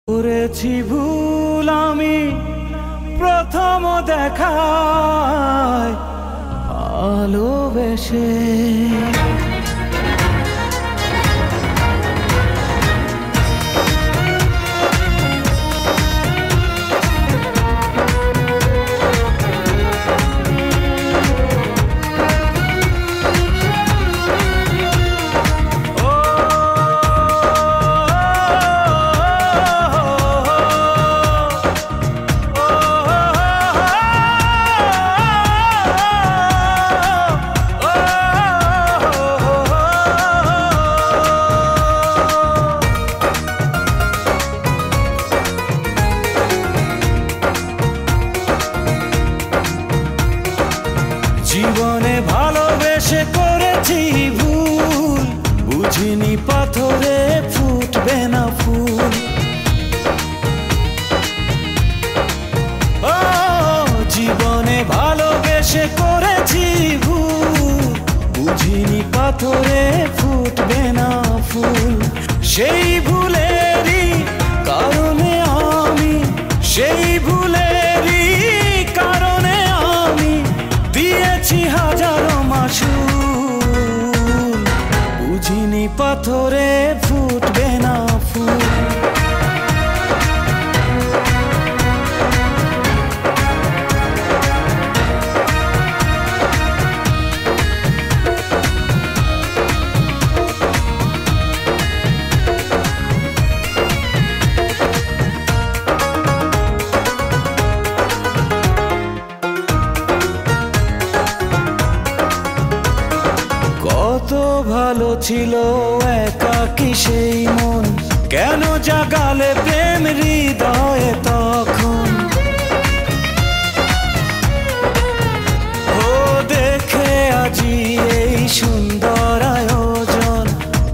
করেছি ভুল আমি প্রথম দেখায় ভালোবেসে। জীবনে ভালোবেসে করেছি ভুল, বুঝিনি পাথরে ফুটবে না ফুল। ও জীবনে ভালোবেসে করেছি ভুল, বুঝিনি পাথরে ফুটবে না ফুল। সেই ভুলেরই কারণে আমি, সেই ভুলেরই কারণে আমি দিয়েছি হাজারো মাসুল, বুঝিনি পাথরে ফুটবে না ফুল। কত ভালো ছিল একাকী সেই মন, কেন জাগালে প্রেম হৃদয়ে তখন। ও দেখে আজি এই সুন্দর আয়োজন,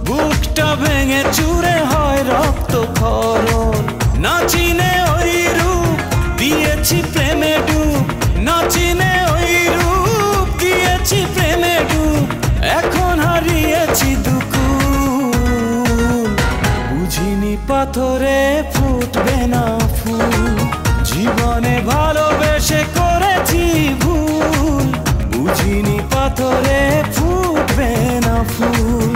বুকটা ভেঙে চুরে হয় রক্ত ক্ষরণ। না চিনে ওই রূপ দিয়েছি প্রেমে ডুব, না চিনে ওই রূপ দিয়েছি প্রেমে ডুব। এখন হারিয়েছি দুকুল, বুঝিনি পাথরে ফুটবে না ফুল। জীবনে ভালোবেসে করেছি ভুল, বুঝিনি পাথরে ফুটবে না ফুল।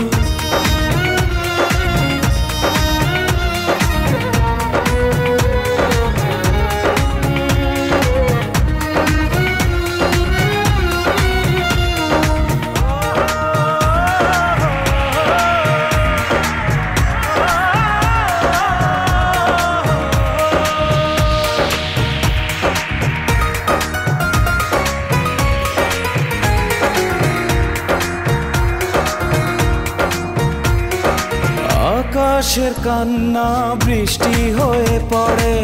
আকাশের কান্না বৃষ্টি হয়ে পড়ে,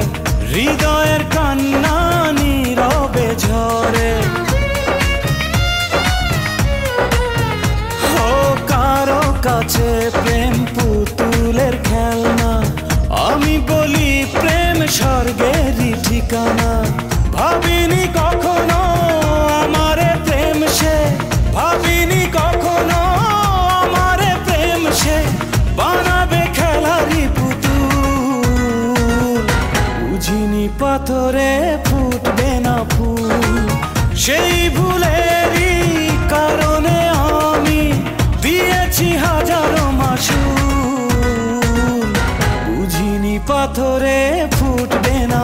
হৃদয়ের কান্না নীরবে ঝরে। ও কারো কাছে প্রেম পুতুলের খেলনা, আমি বলি প্রেম স্বর্গেরই ঠিকানা। ভাবিনি কখনো আমারে প্রেম সে, ভাবিনি কখনো আমারে প্রেম সে বানাবে খেলারি পুতুল, বুঝিনি পাথরে ফুটবে না ফুল। সেই ভুলেরই কারণে আমি দিয়েছি হাজারো মাসুল, বুঝিনি পাথরে ফুটবে না